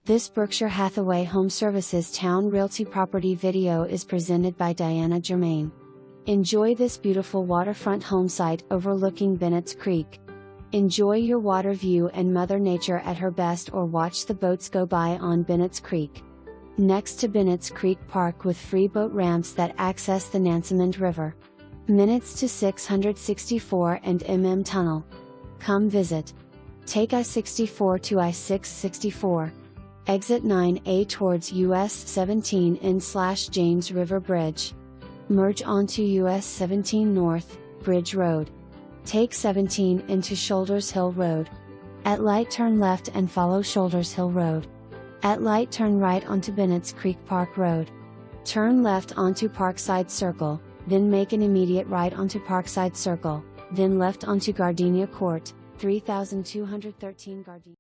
This Berkshire Hathaway HomeServices Towne Realty property video is presented by Diana Germain. Enjoy this beautiful waterfront homesite overlooking Bennett's Creek. Enjoy your water view and Mother Nature at her best, or watch the boats go by on Bennett's Creek. Next to Bennett's Creek Park with free boat ramps that access the Nansemond River. Minutes to 664 and mm Tunnel. Come visit. Take I-64 to I-664. Exit 9A towards US 17 in/James River Bridge. Merge onto US 17 North, Bridge Road. Take 17 into Shoulders Hill Road. At light turn left and follow Shoulders Hill Road. At light turn right onto Bennett's Creek Park Road. Turn left onto Parkside Circle, then make an immediate right onto Parkside Circle, then left onto Gardenia Court, 3213 Gardenia.